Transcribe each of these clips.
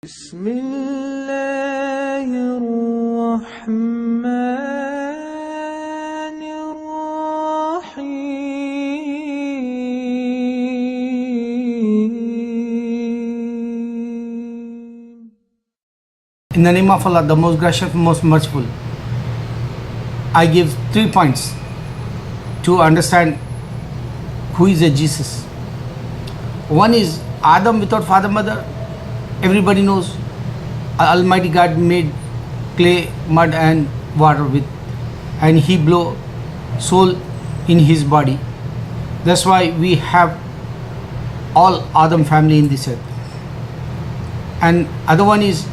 بسم الله الرحمن الرحيم. In the name of Allah, the most gracious, most merciful, I give 3 points to understand who is a Jesus. One is Adam without father, mother. Everybody knows Almighty God made clay, mud and water with, and He blow soul in His body. That's why we have all Adam family in this earth. And other one is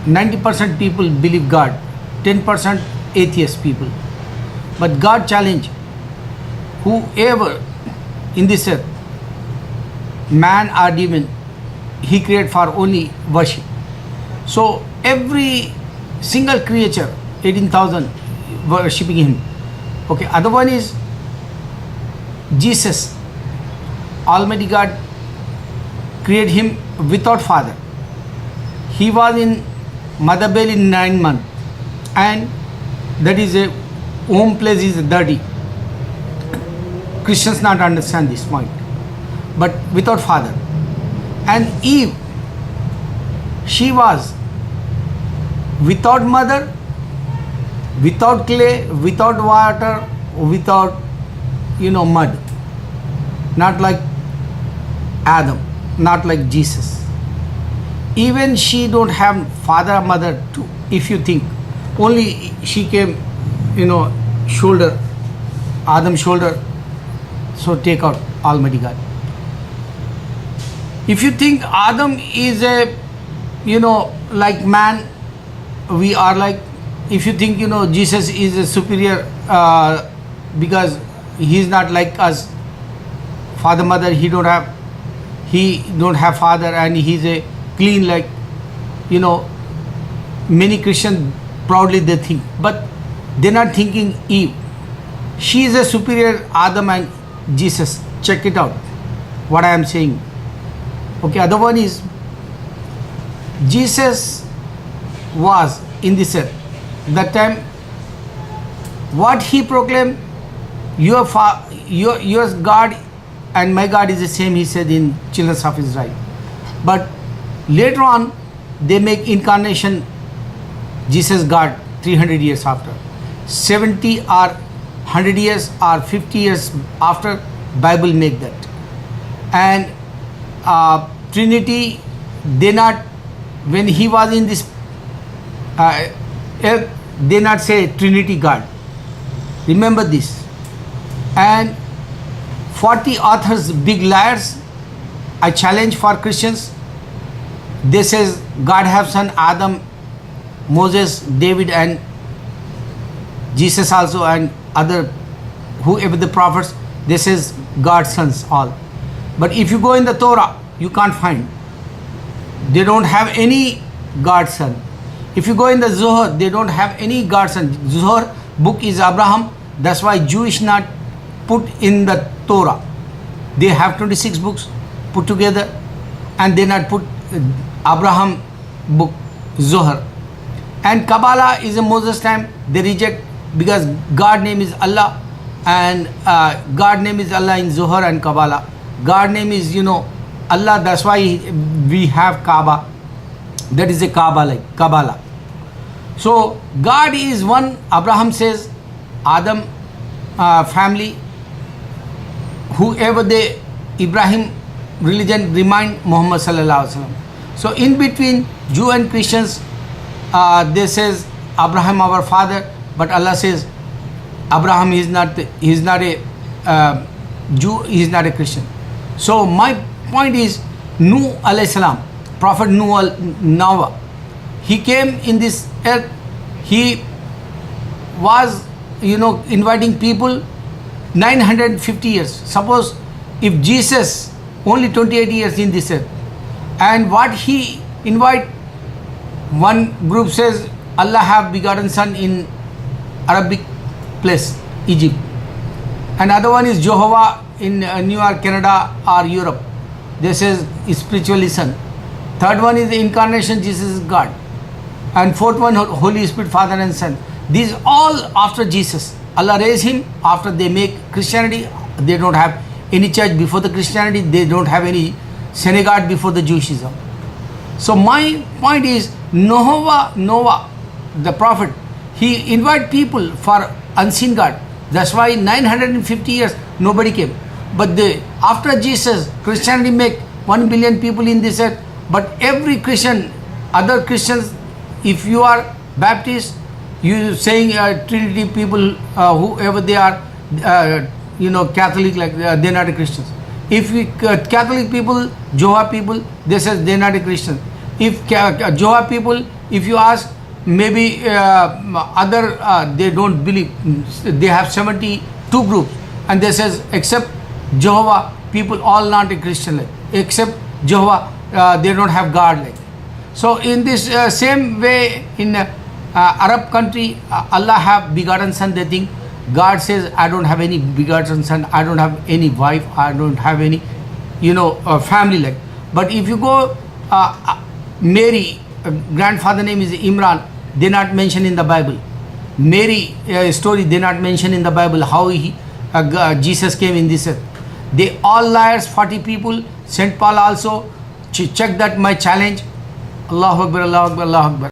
90% people believe God, 10% atheist people. But God challenge whoever in this earth, man or demon, He created for only worship. So every single creature, 18,000 worshipping Him. Okay, other one is Jesus. Almighty God created Him without father. He was in mother belly in 9 months, and that is a home place is dirty. Christians not understand this point, but without father. And Eve, she was without mother, without clay, without water, without mud. Not like Adam, not like Jesus. Even she don't have father, mother too. If you think, only she came, shoulder, Adam's shoulder. So take out Almighty God. If you think Adam is a, like man, we are like, if you think, Jesus is a superior because he is not like us, father, mother, he don't have father, and he's a clean, like, many Christians proudly they think, but they're not thinking Eve. She is a superior Adam and Jesus. Check it out, what I am saying. Okay, other one is Jesus was in this earth. That time, what He proclaimed, your God and my God is the same, He said in Children of Israel. But later on, they make incarnation, Jesus God, 300 years after. 70 or 100 years or 50 years after, Bible make that. And Trinity, they not, when He was in this earth, they not say Trinity God. Remember this. And 40 authors, big liars, I challenge for Christians. They says God have son Adam, Moses, David and Jesus also, and other whoever the prophets, they says God's sons all. But if you go in the Torah, you can't find. They don't have any God's son. If you go in the Zohar, they don't have any God's son. Zohar book is Abraham. That's why Jewish not put in the Torah. They have 26 books put together, and they not put Abraham book, Zohar. And Kabbalah is a Moses time. They reject because God name is Allah, and God name is Allah in Zohar and Kabbalah. God name is Allah. That's why we have Kaaba. That is a Kaaba, like Kabbalah. So God is one. Abraham says Adam family, whoever they, Ibrahim religion remind Muhammad sallallahu alaihi wasallam. So in between Jew and Christians, they says Abraham our father, but Allah says Abraham is not a Jew, he is not a Christian. So my point is, Nuh alayhi salam, Prophet Noah, he came in this earth. He was inviting people 950 years. Suppose if Jesus only 28 years in this earth, and what he invite, one group says Allah have begotten son in Arabic place, Egypt, and other one is Jehovah in New York, Canada or Europe. They says spiritually son. Third one is the incarnation, Jesus is God. And fourth one, Holy Spirit, Father and Son. These all after Jesus. Allah raised him after they make Christianity. They don't have any church before the Christianity. They don't have any synagogue before the Jewishism. So my point is, Noah, the prophet, he invite people for unseen God. That's why 950 years nobody came. But after Jesus, Christianity make 1 billion people in this earth. But every Christian, other Christians, if you are Baptist, you saying Trinity people, whoever they are, Catholic, like they're not a Christians. If we Catholic people, Jehovah people, they say they're not a Christian. If Jehovah people, if you ask, maybe other they don't believe. They have 72 groups, and they says except Jehovah people, all not a Christian. Like except Jehovah, they don't have God. Like so, in this same way, in Arab country, Allah have begotten son. They think God says, I don't have any begotten son. I don't have any wife. I don't have any, family. Like, but if you go, Mary, grandfather name is Imran. They not mentioned in the Bible. Mary story they not mentioned in the Bible. How Jesus came in this earth. They all liars. 40 people. Saint Paul also check that my challenge. Allahu Akbar, Allahu Akbar, Allahu Akbar.